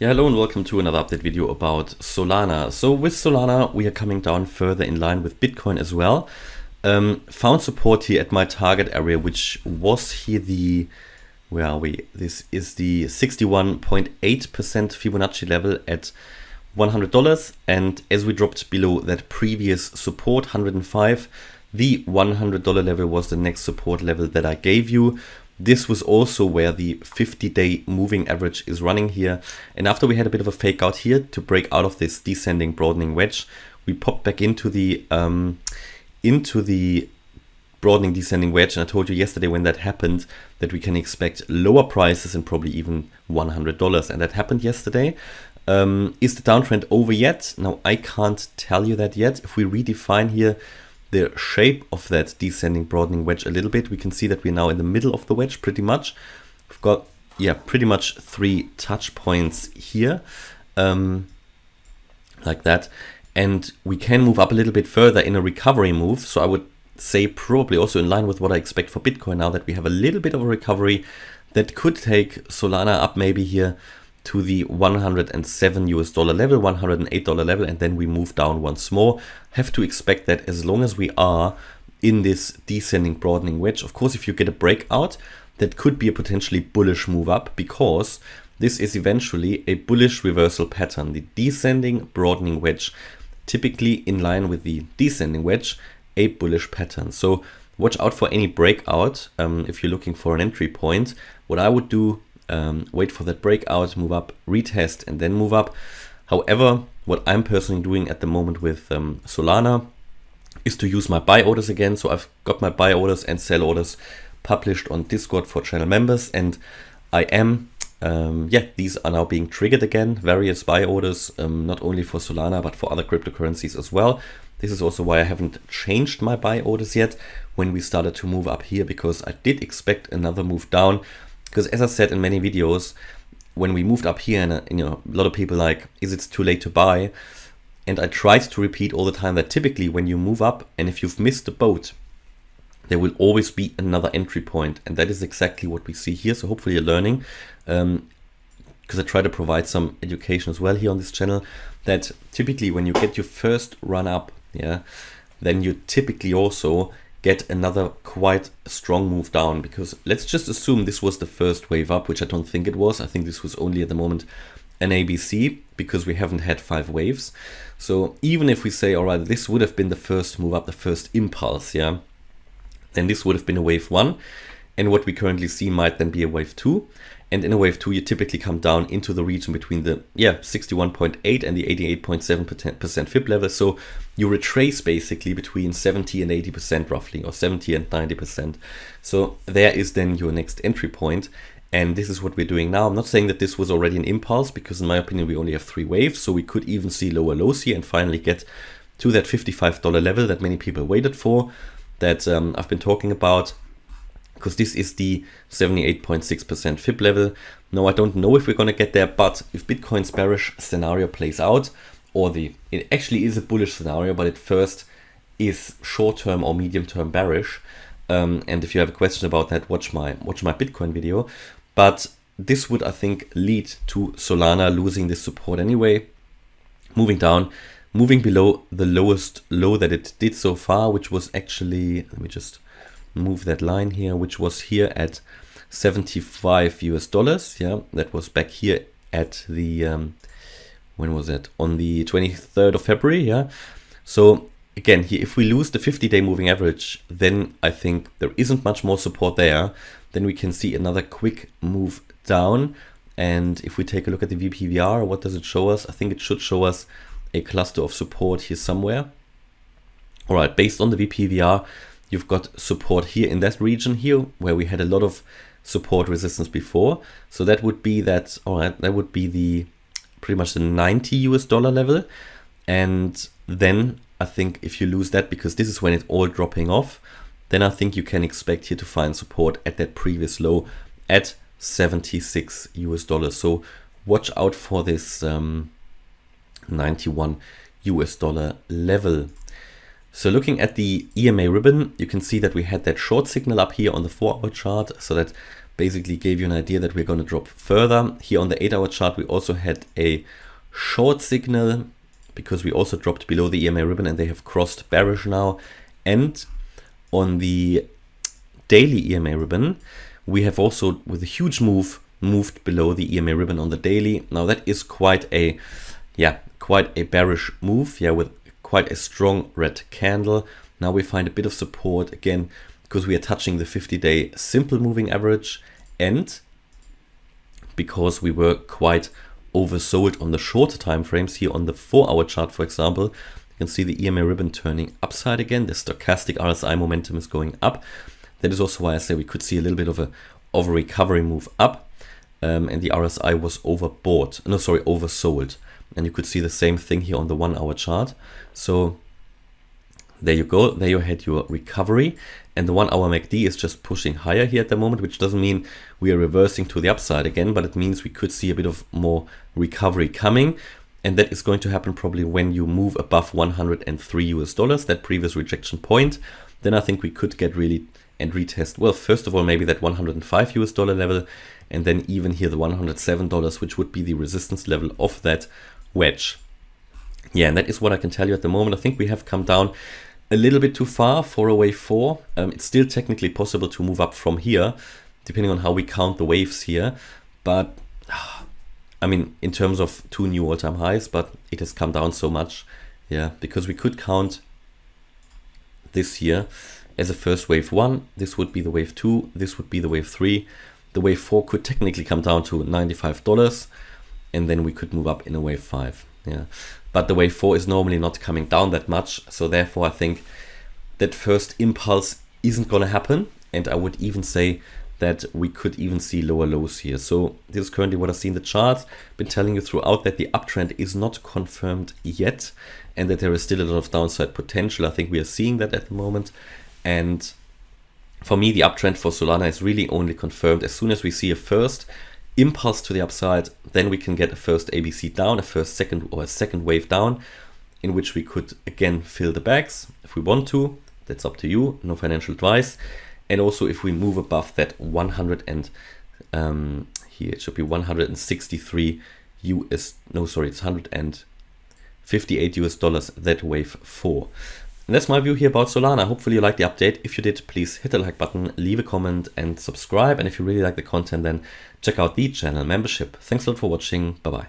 Yeah, hello and welcome to another update video about Solana. So with Solana, we are coming down further in line with Bitcoin as well. Found support here at my target area, which was here where are we? This is the 61.8% Fibonacci level at $100. And as we dropped below that previous support, 105, the $100 level was the next support level that I gave you. This was also where the 50-day moving average is running here. And after we had a bit of a fake out here to break out of this descending broadening wedge, we popped back into the broadening descending wedge. And I told you yesterday when that happened that we can expect lower prices and probably even $100. And that happened yesterday. Is the downtrend over yet? Now, I can't tell you that yet. If we redefine here the shape of that descending broadening wedge a little bit, we can see that we're now in the middle of the wedge pretty much. We've got, yeah, pretty much 3 touch points here, like that. And we can move up a little bit further in a recovery move. So I would say probably also in line with what I expect for Bitcoin now that we have a little bit of a recovery that could take Solana up maybe here to the $107 level, $108 level, and then we move down once more. Have to expect that as long as we are in this descending broadening wedge. Of course, if you get a breakout, that could be a potentially bullish move up, because this is eventually a bullish reversal pattern. The descending broadening wedge, typically in line with the descending wedge, a bullish pattern. So watch out for any breakout if you're looking for an entry point. What I would do, wait for that breakout, move up, retest, and then move up. However, what I'm personally doing at the moment with Solana is to use my buy orders again. So I've got my buy orders and sell orders published on Discord for channel members, and I am, these are now being triggered again, various buy orders, not only for Solana, but for other cryptocurrencies as well. This is also why I haven't changed my buy orders yet when we started to move up here, because I did expect another move down. Because as I said in many videos, when we moved up here, and a lot of people like, is it too late to buy? And I tried to repeat all the time that typically when you move up and if you've missed the boat, there will always be another entry point. And that is exactly what we see here. So hopefully you're learning, because I try to provide some education as well here on this channel, that typically when you get your first run up, then you typically also get another quite strong move down, because let's just assume this was the first wave up, which I don't think it was. I think this was only at the moment an ABC, because we haven't had 5 waves. So even if we say, all right, this would have been the first move up, the first impulse, then this would have been a wave 1. And what we currently see might then be a wave 2. And in a wave 2, you typically come down into the region between the 61.8 and the 88.7% Fib level. So you retrace basically between 70 and 80% roughly, or 70 and 90%. So there is then your next entry point. And this is what we're doing now. I'm not saying that this was already an impulse, because in my opinion, we only have 3 waves. So we could even see lower lows here and finally get to that $55 level that many people waited for, that I've been talking about. Because this is the 78.6% Fib level. Now, I don't know if we're going to get there, but if Bitcoin's bearish scenario plays out, or it actually is a bullish scenario, but it first is short-term or medium-term bearish. And if you have a question about that, watch my Bitcoin video. But this would, I think, lead to Solana losing this support anyway, moving down, moving below the lowest low that it did so far, which was actually, let me just move that line here, which was here at $75. That was back here at the when was it, on the 23rd of February. So again here, if we lose the 50-day moving average, then I think there isn't much more support there. Then we can see another quick move down. And if we take a look at the VPVR, what does it show us? I think it should show us a cluster of support here somewhere. All right, based on the VPVR, you've got support here in that region here, where we had a lot of support resistance before. So that would be that, all right, that would be the pretty much the $90 level. And then I think if you lose that, because this is when it's all dropping off, then I think you can expect here to find support at that previous low at $76. So watch out for this $91 level. So looking at the EMA ribbon, you can see that we had that short signal up here on the 4-hour chart. So that basically gave you an idea that we're going to drop further. Here on the 8-hour chart, we also had a short signal because we also dropped below the EMA ribbon and they have crossed bearish now. And on the daily EMA ribbon, we have also, with a huge move, moved below the EMA ribbon on the daily. Now that is quite a bearish move, with quite a strong red candle. Now we find a bit of support again because we are touching the 50-day simple moving average, and because we were quite oversold on the shorter time frames. Here on the 4-hour chart, for example, you can see the EMA ribbon turning upside again. The stochastic RSI momentum is going up. That is also why I say we could see a little bit of a recovery move up, and the RSI was oversold. And you could see the same thing here on the 1-hour chart. So there you go. There you had your recovery. And the 1-hour MACD is just pushing higher here at the moment, which doesn't mean we are reversing to the upside again, but it means we could see a bit of more recovery coming. And that is going to happen probably when you move above $103, that previous rejection point. Then I think we could get really and retest, well, first of all, maybe that $105 level, and then even here the $107, which would be the resistance level of that wedge. And that is what I can tell you at the moment. I think we have come down a little bit too far for a wave 4. It's still technically possible to move up from here, depending on how we count the waves here. But I mean, in terms of 2 new all-time highs, but it has come down so much. Because we could count this here as a first wave 1. This would be the wave 2. This would be the wave 3. The wave 4 could technically come down to $95, and then we could move up in a wave 5. But the wave 4 is normally not coming down that much, so therefore I think that first impulse isn't going to happen, and I would even say that we could even see lower lows here. So this is currently what I see in the charts. Been telling you throughout that the uptrend is not confirmed yet, and that there is still a lot of downside potential. I think we are seeing that at the moment, and for me the uptrend for Solana is really only confirmed as soon as we see a first impulse to the upside. Then we can get a first ABC down, a second wave down, in which we could again fill the bags if we want to. That's up to you, no financial advice. And also if we move above that 100 and here it should be 163 it's $158, that wave 4. And that's my view here about Solana. Hopefully you liked the update. If you did, please hit the like button, leave a comment and subscribe. And if you really like the content, then check out the channel membership. Thanks a lot for watching. Bye bye.